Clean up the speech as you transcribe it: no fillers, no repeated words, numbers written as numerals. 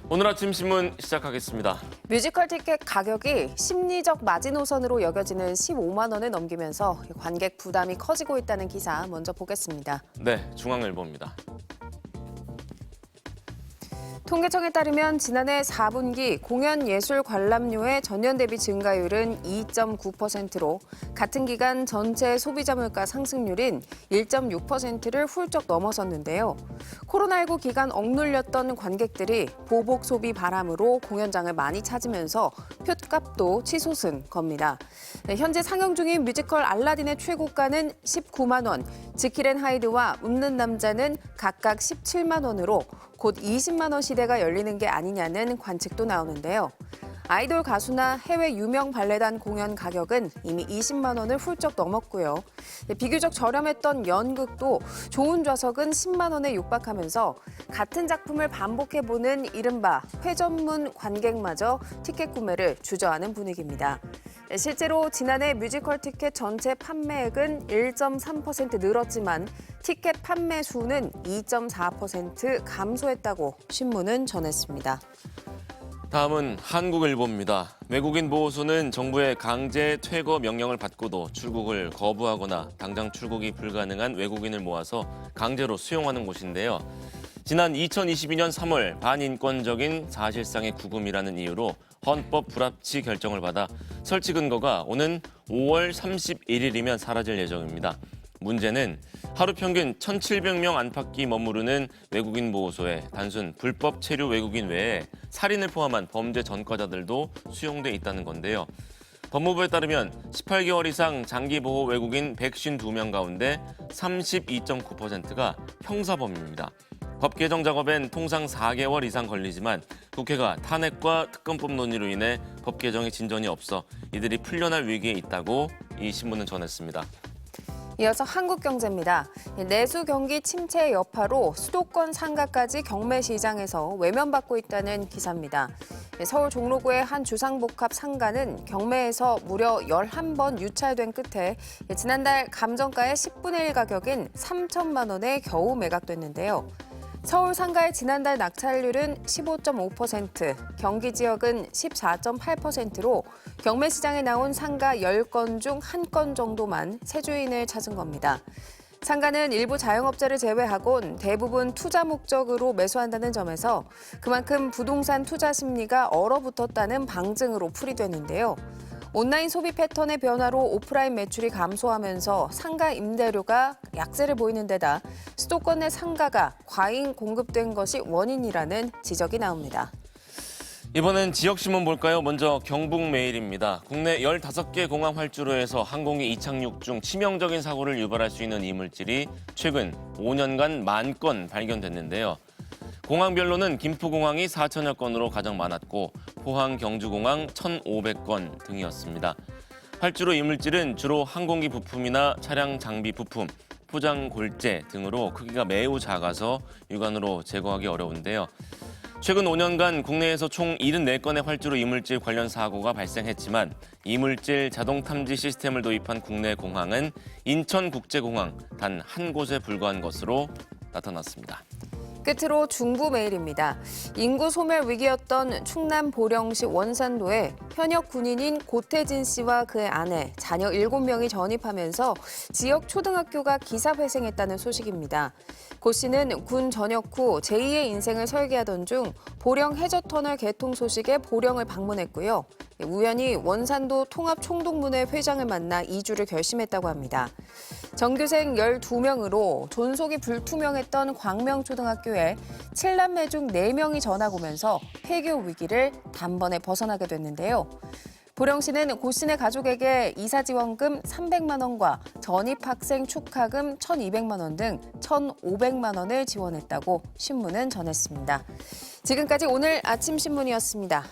오늘 아침 신문 시작하겠습니다. 뮤지컬 티켓 가격이 심리적 마지노선으로 여겨지는 15만 원을 넘기면서 관객 부담이 커지고 있다는 기사 먼저 보겠습니다. 네, 중앙일보입니다. 통계청에 따르면 지난해 4분기 공연 예술 관람료의 전년 대비 증가율은 2.9%로 같은 기간 전체 소비자 물가 상승률인 1.6%를 훌쩍 넘어섰는데요. 코로나19 기간 억눌렸던 관객들이 보복 소비 바람으로 공연장을 많이 찾으면서 표값도 치솟은 겁니다. 현재 상영 중인 뮤지컬 알라딘의 최고가는 19만 원, 지킬 앤 하이드와 웃는 남자는 각각 17만 원으로 곧 20만 원 시대가 열리는 게 아니냐는 관측도 나오는데요. 아이돌 가수나 해외 유명 발레단 공연 가격은 이미 20만 원을 훌쩍 넘었고요. 비교적 저렴했던 연극도 좋은 좌석은 10만 원에 육박하면서 같은 작품을 반복해보는 이른바 회전문 관객마저 티켓 구매를 주저하는 분위기입니다. 실제로 지난해 뮤지컬 티켓 전체 판매액은 1.3% 늘었지만 티켓 판매 수는 2.4% 감소했다고 신문은 전했습니다. 다음은 한국일보입니다. 외국인 보호소는 정부의 강제 퇴거 명령을 받고도 출국을 거부하거나 당장 출국이 불가능한 외국인을 모아서 강제로 수용하는 곳인데요. 지난 2022년 3월 반인권적인 사실상의 구금이라는 이유로 헌법 불합치 결정을 받아 설치 근거가 오는 5월 31일이면 사라질 예정입니다. 문제는 하루 평균 1,700명 안팎이 머무르는 외국인 보호소에 단순 불법 체류 외국인 외에 살인을 포함한 범죄 전과자들도 수용돼 있다는 건데요. 법무부에 따르면 18개월 이상 장기 보호 외국인 152명 가운데 32.9%가 형사범입니다. 법 개정 작업엔 통상 4개월 이상 걸리지만 국회가 탄핵과 특검법 논의로 인해 법 개정에 진전이 없어 이들이 풀려날 위기에 있다고 이 신문은 전했습니다. 이어서 한국경제입니다. 내수 경기 침체의 여파로 수도권 상가까지 경매시장에서 외면받고 있다는 기사입니다. 서울 종로구의 한 주상복합 상가는 경매에서 무려 11번 유찰된 끝에 지난달 감정가의 10분의 1 가격인 3천만 원에 겨우 매각됐는데요. 서울 상가의 지난달 낙찰률은 15.5%, 경기 지역은 14.8%로 경매 시장에 나온 상가 10건 중 1건 정도만 새 주인을 찾은 겁니다. 상가는 일부 자영업자를 제외하곤 대부분 투자 목적으로 매수한다는 점에서 그만큼 부동산 투자 심리가 얼어붙었다는 방증으로 풀이되는데요. 온라인 소비 패턴의 변화로 오프라인 매출이 감소하면서 상가 임대료가 약세를 보이는 데다 수도권 내 상가가 과잉 공급된 것이 원인이라는 지적이 나옵니다. 이번엔 지역신문 볼까요? 먼저 경북메일입니다. 국내 15개 공항 활주로에서 항공기 이착륙 중 치명적인 사고를 유발할 수 있는 이물질이 최근 5년간 10,000건 발견됐는데요. 공항별로는 김포공항이 4,000여 건으로 가장 많았고 포항, 경주공항 1,500건 등이었습니다. 활주로 이물질은 주로 항공기 부품이나 차량 장비 부품, 포장 골재 등으로 크기가 매우 작아서 육안으로 제거하기 어려운데요. 최근 5년간 국내에서 총 74건의 활주로 이물질 관련 사고가 발생했지만 이물질 자동 탐지 시스템을 도입한 국내 공항은 인천국제공항 단 한 곳에 불과한 것으로 나타났습니다. 끝으로 중부메일입니다. 인구 소멸 위기였던 충남 보령시 원산도에 현역 군인인 고태진 씨와 그의 아내, 자녀 7명이 전입하면서 지역 초등학교가 기사회생했다는 소식입니다. 고 씨는 군 전역 후 제2의 인생을 설계하던 중 보령 해저터널 개통 소식에 보령을 방문했고요. 우연히 원산도 통합총동문회 회장을 만나 이주를 결심했다고 합니다. 전교생 12명으로 존속이 불투명했던 광명초등학교에 7남매 중 4명이 전학 오면서 폐교 위기를 단번에 벗어나게 됐는데요. 보령시는 고 씨네 가족에게 이사지원금 300만 원과 전입학생 축하금 1,200만 원 등 1,500만 원을 지원했다고 신문은 전했습니다. 지금까지 오늘 아침 신문이었습니다.